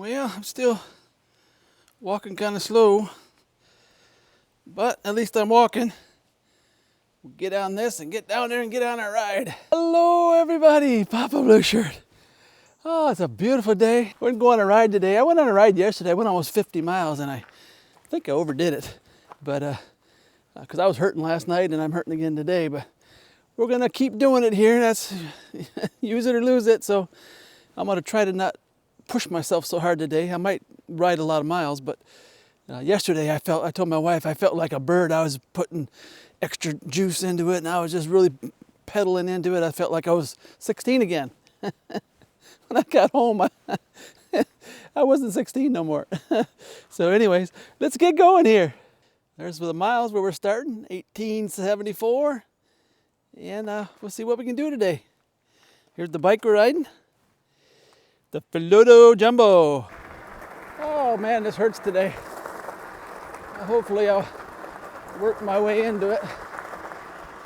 Well, I'm still walking kind of slow, but at least I'm walking. We'll get on this and get down there and get on our ride. Hello everybody, Papa Blue Shirt. Oh, it's a beautiful day. We're gonna go on a ride today. I went on a ride yesterday. I went almost 50 miles and I think I overdid it. But because I was hurting last night and I'm hurting again today, but we're gonna keep doing it here. That's use it or lose it. So I'm gonna try to not push myself so hard today. I might ride a lot of miles, but yesterday I told my wife I felt like a bird. I was putting extra juice into it and I was just really pedaling into it. I felt like I was 16 again. When I got home, I wasn't 16 no more. So anyways, let's get going here. There's the miles where we're starting, 1874. And we'll see what we can do today. Here's the bike we're riding. The Philodo Jumbo. Oh man, this hurts today. Hopefully I'll work my way into it.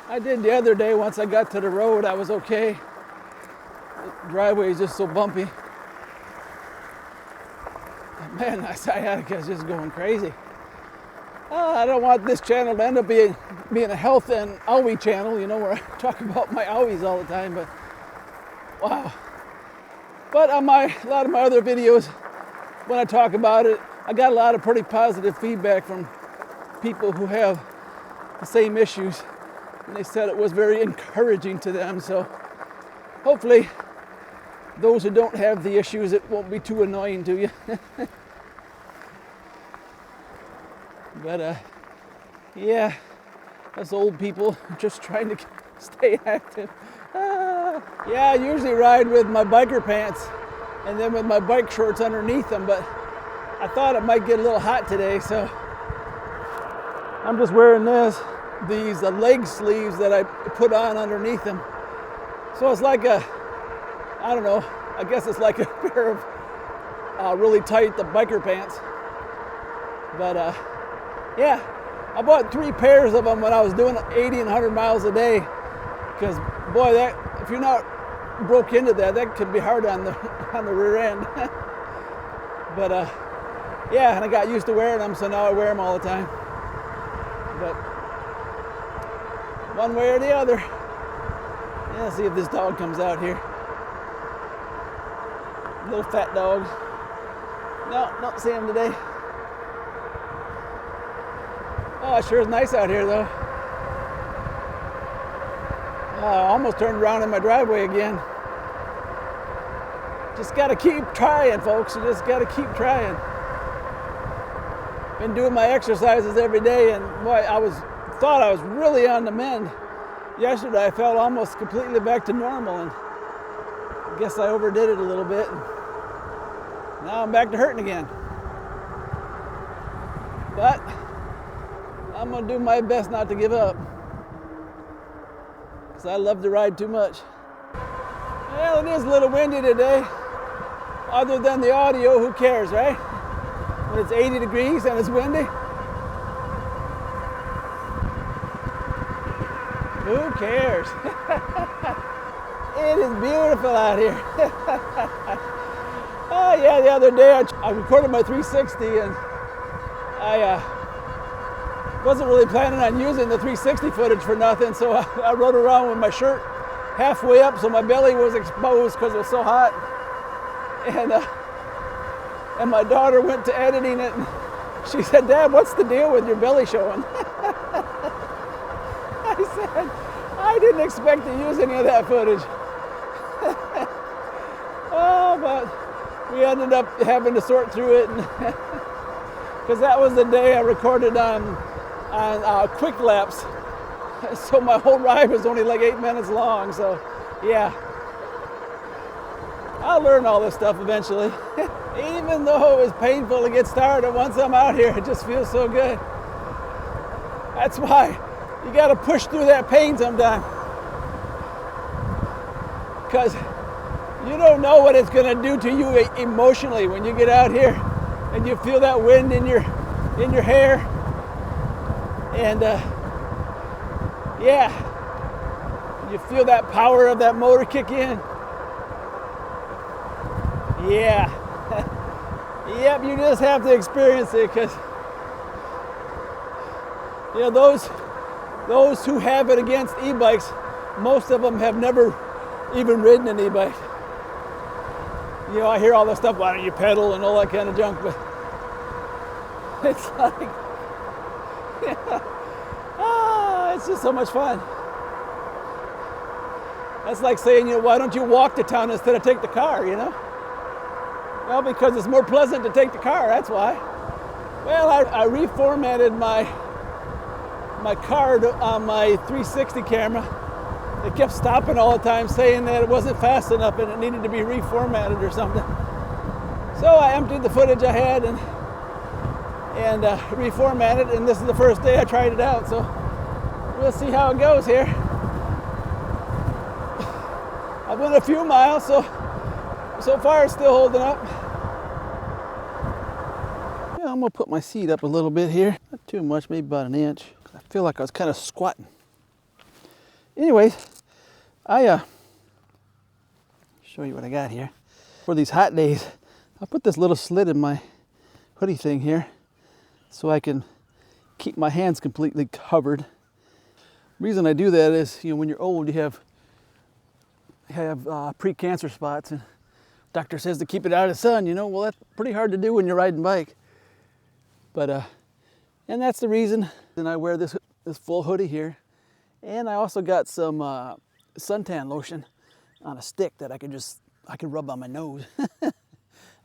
I did the other day. Once I got to the road, I was okay. The driveway is just so bumpy. But man, my sciatica is just going crazy. I don't want this channel to end up being a health and owie channel, you know, where I talk about my owies all the time, but wow. But on a lot of my other videos, when I talk about it, I got a lot of pretty positive feedback from people who have the same issues. And they said it was very encouraging to them. So hopefully those who don't have the issues, it won't be too annoying to you. But yeah, us old people just trying to stay active. Yeah, I usually ride with my biker pants and then with my bike shorts underneath them, but I thought it might get a little hot today, so I'm just wearing these leg sleeves that I put on underneath them. So it's like I don't know, I guess it's like a pair of really tight biker pants. But yeah, I bought 3 pairs of them when I was doing 80 and 100 miles a day. Because boy, if you're not broke into that could be hard on the rear end. But yeah, and I got used to wearing them, so now I wear them all the time. But one way or the other. Yeah, let's see if this dog comes out here. Little fat dog. No, don't see him today. Oh, it sure is nice out here though. I almost turned around in my driveway again. Just gotta keep trying, folks. You just gotta keep trying. Been doing my exercises every day, and boy, thought I was really on the mend. Yesterday I felt almost completely back to normal, and I guess I overdid it a little bit. And now I'm back to hurting again. But I'm gonna do my best not to give up, because I love to ride too much. Well, it is a little windy today. Other than the audio, who cares, right? When it's 80 degrees and it's windy. Who cares? It is beautiful out here. Oh yeah, the other day I recorded my 360 and I wasn't really planning on using the 360 footage for nothing, so I rode around with my shirt halfway up so my belly was exposed because it was so hot. And my daughter went to editing it and she said, "Dad, what's the deal with your belly showing?" I said, "I didn't expect to use any of that footage." Oh, but we ended up having to sort through it, because that was the day I recorded on quick laps. So my whole ride was only like 8 minutes long. So yeah, I'll learn all this stuff eventually. Even though it was painful to get started, once I'm out here, it just feels so good. That's why you got to push through that pain sometime, because you don't know what it's going to do to you emotionally when you get out here and you feel that wind in your hair. And yeah, you feel that power of that motor kick in. Yeah. Yep, you just have to experience it, because you know those who have it against e-bikes, most of them have never even ridden an e-bike. You know, I hear all this stuff, why don't you pedal and all that kind of junk, but it's like, it's just so much fun. That's like saying, you know, why don't you walk to town instead of take the car, you know? Well, because it's more pleasant to take the car, that's why. Well, I reformatted my card on my 360 camera. It kept stopping all the time, saying that it wasn't fast enough and it needed to be reformatted or something. So I emptied the footage I had and reformatted, and this is the first day I tried it out, so we'll see how it goes here. I've went a few miles, so far it's still holding up. Yeah, I'm gonna put my seat up a little bit here. Not too much, maybe about an inch. I feel like I was kind of squatting. Anyways, show you what I got here. For these hot days, I'll put this little slit in my hoodie thing here so I can keep my hands completely covered. The reason I do that is, you know, when you're old, you have pre-cancer spots, and doctor says to keep it out of the sun, you know. Well, that's pretty hard to do when you're riding bike. But, and that's the reason. And I wear this full hoodie here. And I also got some suntan lotion on a stick that I can rub on my nose.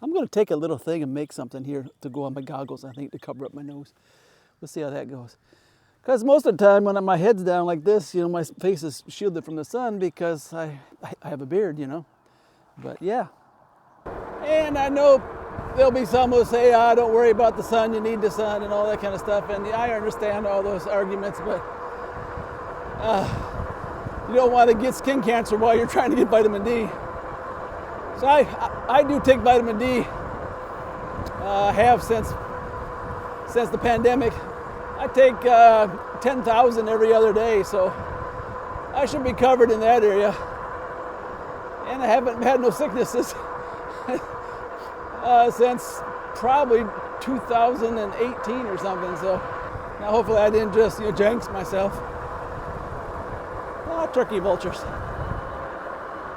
I'm gonna take a little thing and make something here to go on my goggles, I think, to cover up my nose. We'll see how that goes. Because most of the time when my head's down like this, you know, my face is shielded from the sun because I have a beard, you know. But yeah. And I know there'll be some who say, don't worry about the sun, you need the sun and all that kind of stuff. And I understand all those arguments, but you don't want to get skin cancer while you're trying to get vitamin D. So I do take vitamin D, have since the pandemic. I take 10,000 every other day, so I should be covered in that area. And I haven't had no sicknesses since probably 2018 or something. So now hopefully I didn't just, you know, jinx myself. Oh, turkey vultures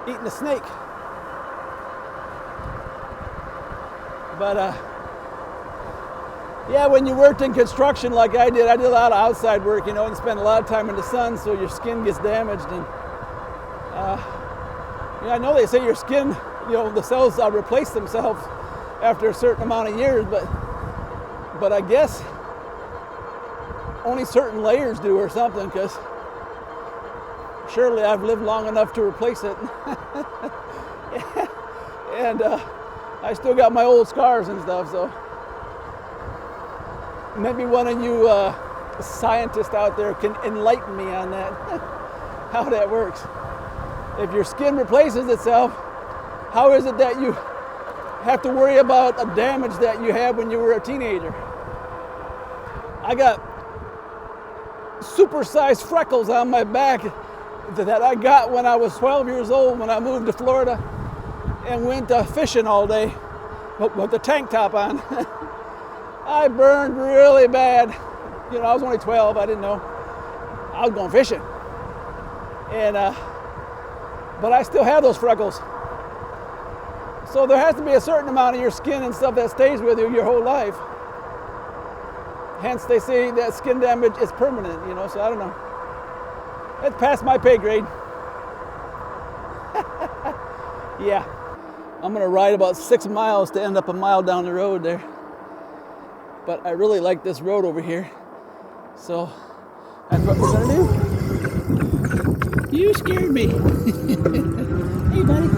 eating a snake. But yeah, when you worked in construction like I did a lot of outside work, you know, and spend a lot of time in the sun, so your skin gets damaged. And you know, I know they say your skin, you know, the cells replace themselves after a certain amount of years, but I guess only certain layers do or something, because surely I've lived long enough to replace it. And I still got my old scars and stuff, so maybe one of you scientists out there can enlighten me on that, how that works. If your skin replaces itself, how is it that you have to worry about a damage that you had when you were a teenager? I got supersized freckles on my back that I got when I was 12 years old when I moved to Florida and went fishing all day with the tank top on. I burned really bad. You know, I was only 12, I didn't know. I was going fishing. And, but I still have those freckles. So there has to be a certain amount of your skin and stuff that stays with you your whole life. Hence they say that skin damage is permanent, you know, so I don't know. It's past my pay grade. Yeah. I'm gonna ride about 6 miles to end up a mile down the road there. But I really like this road over here. So that's what we're gonna do. You scared me. Hey, buddy.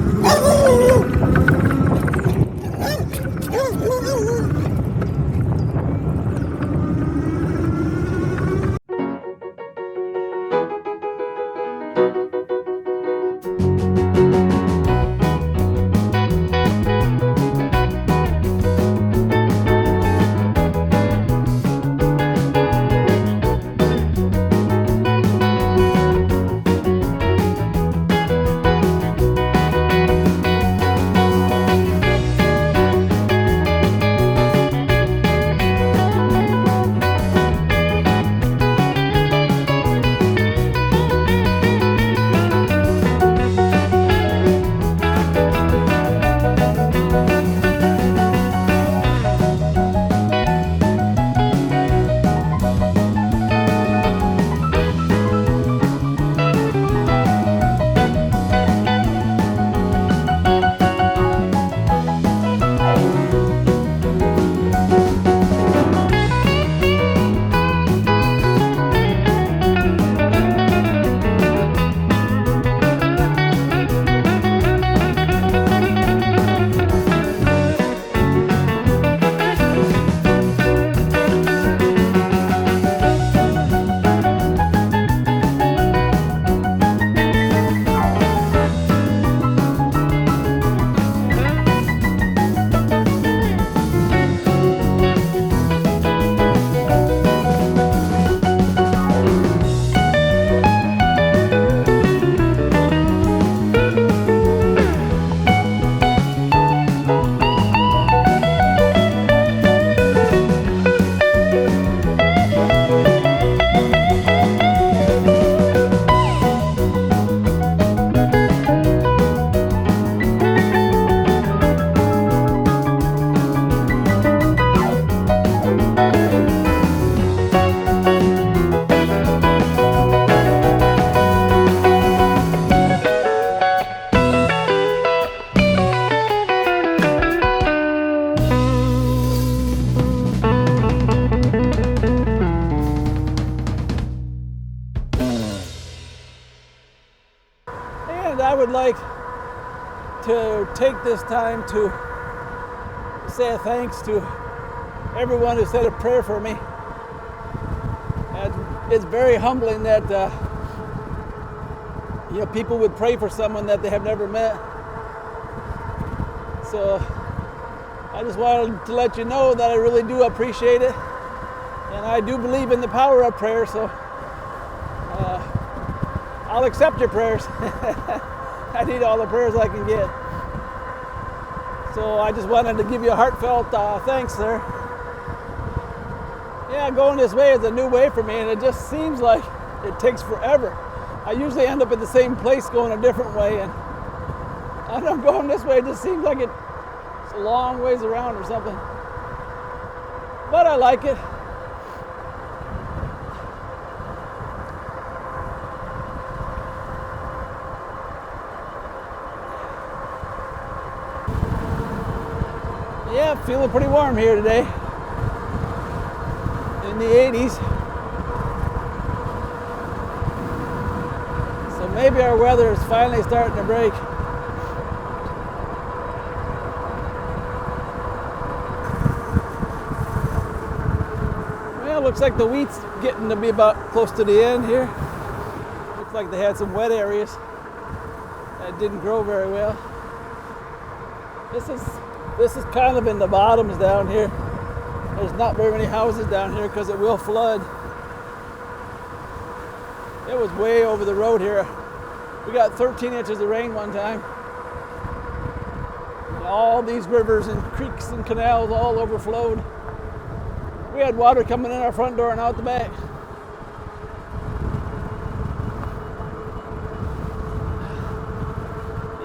like to take this time to say a thanks to everyone who said a prayer for me. And it's very humbling that people would pray for someone that they have never met. So I just wanted to let you know that I really do appreciate it, and I do believe in the power of prayer. So I'll accept your prayers. I need all the prayers I can get. So I just wanted to give you a heartfelt thanks there. Yeah, going this way is a new way for me, and it just seems like it takes forever. I usually end up at the same place going a different way, and I don't know, going this way, it just seems like it's a long ways around or something. But I like it. Yeah, feeling pretty warm here today. In the 80s. So maybe our weather is finally starting to break. Well, looks like the wheat's getting to be about close to the end here. Looks like they had some wet areas that didn't grow very well. This is kind of in the bottoms down here. There's not very many houses down here because it will flood. It was way over the road here. We got 13 inches of rain one time. And all these rivers and creeks and canals all overflowed. We had water coming in our front door and out the back.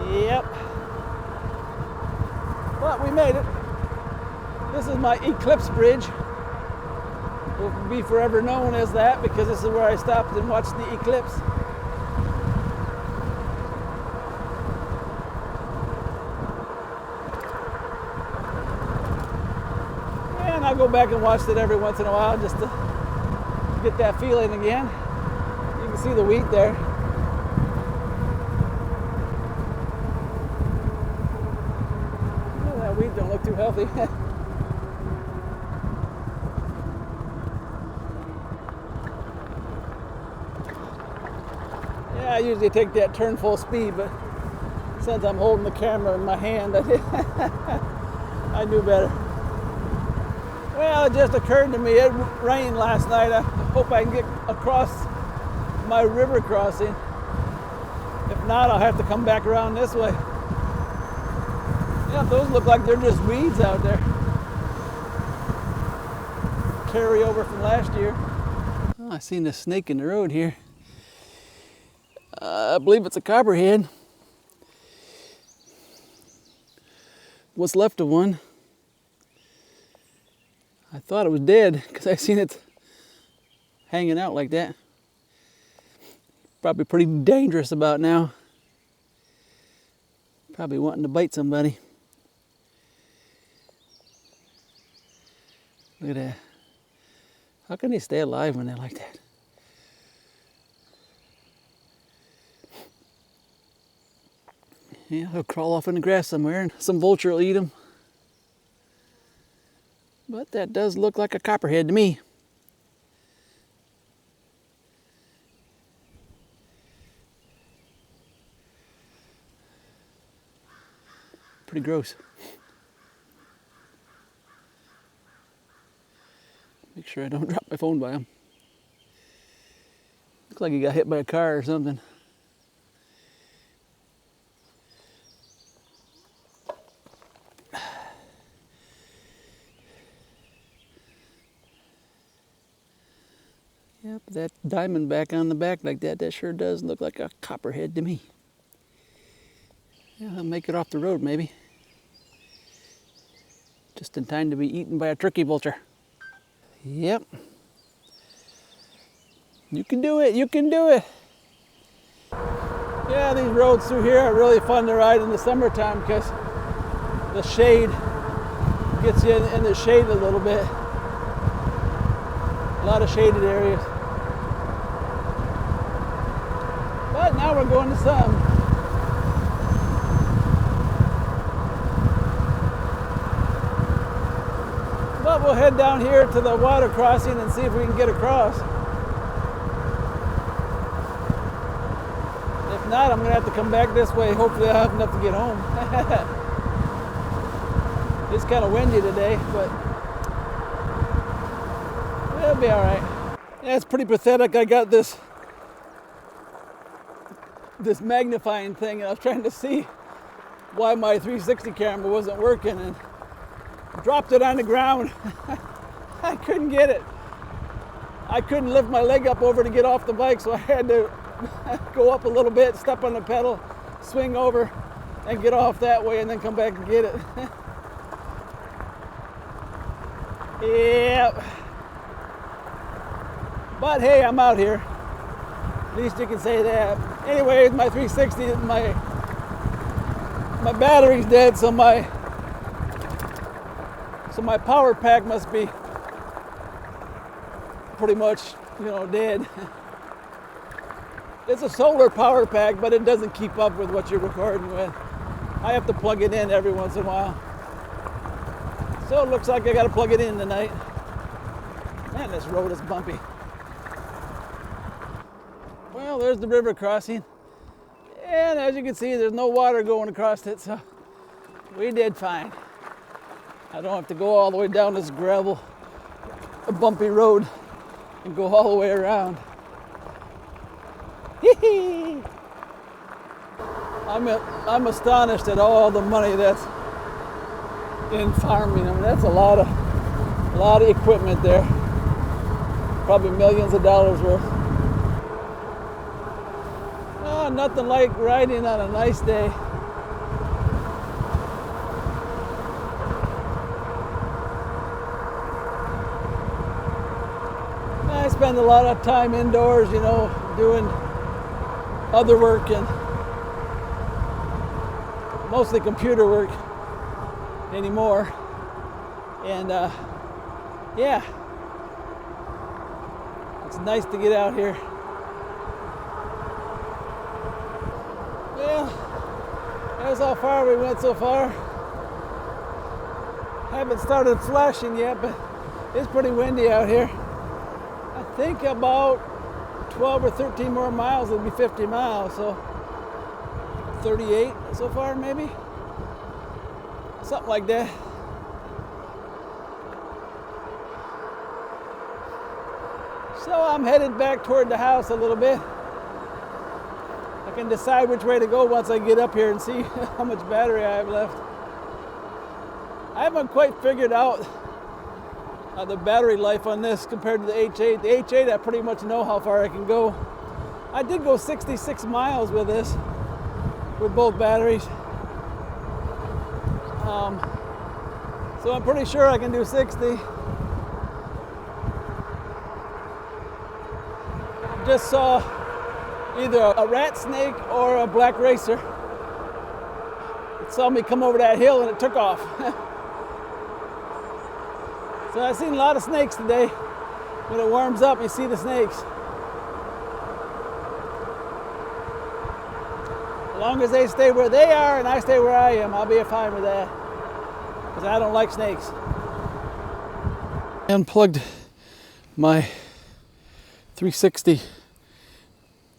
Yep. But we made it. This is my Eclipse Bridge. It will be forever known as that because this is where I stopped and watched the eclipse. And I go back and watch it every once in a while just to get that feeling again. You can see the wheat there. Oh, that wheat don't look too healthy. I usually take that turn full speed, but since I'm holding the camera in my hand, I knew better. Well, it just occurred to me, it rained last night. I hope I can get across my river crossing. If not, I'll have to come back around this way. Yeah, those look like they're just weeds out there. Carry over from last year. Oh, I seen a snake in the road here. I believe it's a copperhead. What's left of one. I thought it was dead because I seen it hanging out like that. Probably pretty dangerous about now. Probably wanting to bite somebody. Look at that. How can they stay alive when they're like that? Yeah, they'll crawl off in the grass somewhere and some vulture will eat them. But that does look like a copperhead to me. Pretty gross. Make sure I don't drop my phone by him. Looks like he got hit by a car or something. Yep, that diamondback on the back like that, that sure does look like a copperhead to me. Yeah, I'll make it off the road maybe. Just in time to be eaten by a turkey vulture. Yep. You can do it, you can do it. Yeah, these roads through here are really fun to ride in the summertime because the shade gets you in the shade a little bit. A lot of shaded areas. But now we're going to some. But we'll head down here to the water crossing and see if we can get across. If not, I'm going to have to come back this way. Hopefully I'll have enough to get home. It's kind of windy today, but it'll be all right. Yeah, it's pretty pathetic. I got this magnifying thing, and I was trying to see why my 360 camera wasn't working, and dropped it on the ground. I couldn't get it. I couldn't lift my leg up over to get off the bike, so I had to go up a little bit, step on the pedal, swing over, and get off that way, and then come back and get it. Yep. But hey, I'm out here. At least you can say that. Anyways, my 360, my battery's dead, so my power pack must be pretty much, dead. It's a solar power pack, but it doesn't keep up with what you're recording with. I have to plug it in every once in a while. So it looks like I got to plug it in tonight. Man, this road is bumpy. Well, there's the river crossing. And as you can see, there's no water going across it, so we did fine. I don't have to go all the way down this gravel, a bumpy road, and go all the way around. I'm astonished at all the money that's in farming. I mean, that's a lot of equipment there. Probably millions of dollars worth. Oh, nothing like riding on a nice day. I spend a lot of time indoors, doing other work and mostly computer work anymore. And yeah, it's nice to get out here. Well, that's how far we went so far. Haven't started flashing yet, but it's pretty windy out here. I think about 12 or 13 more miles, it'll be 50 miles, so 38 so far maybe, something like that. So I'm headed back toward the house a little bit. I can decide which way to go once I get up here and see how much battery I have left. I haven't quite figured out the battery life on this compared to the H8. The H8, I pretty much know how far I can go. I did go 66 miles with this, with both batteries. So I'm pretty sure I can do 60. Just saw either a rat snake or a black racer. It saw me come over that hill and it took off. So I've seen a lot of snakes today. When it warms up, you see the snakes. As long as they stay where they are and I stay where I am, I'll be fine with that. Because I don't like snakes. I unplugged my 360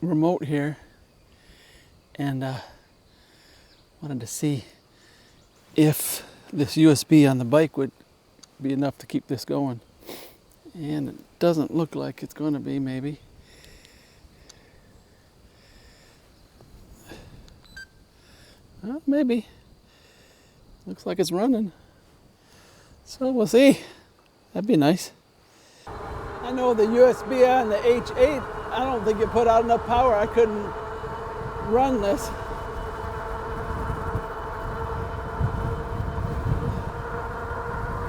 remote here and wanted to see if this USB on the bike would be enough to keep this going, and it doesn't look like it's going to be. Maybe maybe looks like it's running, so we'll see. That'd be nice. I know the USB on the H8, I don't think it put out enough power. I couldn't run this.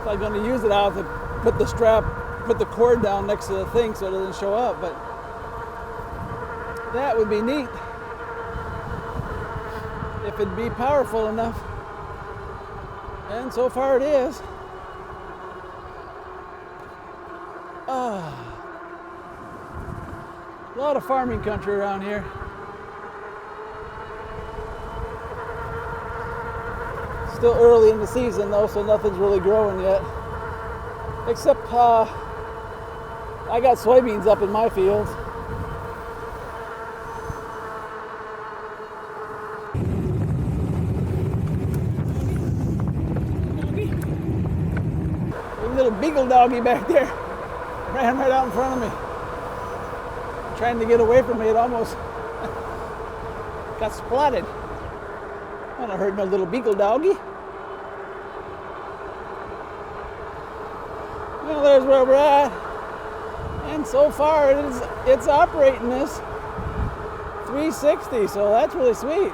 If I'm going to use it, I'll have to put the cord down next to the thing so it doesn't show up, but that would be neat if it'd be powerful enough. And so far it is. A lot of farming country around here. Still early in the season though, so nothing's really growing yet. Except I got soybeans up in my field. A little beagle doggy back there ran right out in front of me. Trying to get away from me, it almost got splatted. I don't hurt no little beagle doggy. Well, there's where we're at. And so far it's operating this 360, so that's really sweet.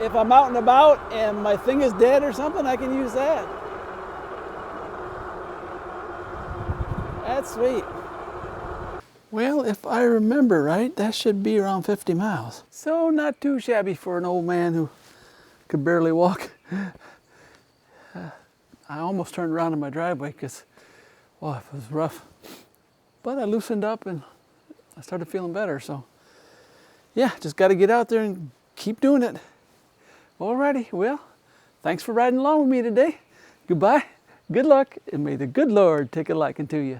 If I'm out and about and my thing is dead or something, I can use that. That's sweet. Well, if I remember right, that should be around 50 miles. So not too shabby for an old man who could barely walk. I almost turned around in my driveway because, well, it was rough. But I loosened up and I started feeling better. So yeah, just got to get out there and keep doing it. Alrighty, well, thanks for riding along with me today. Goodbye, good luck, and may the good Lord take a liking to you.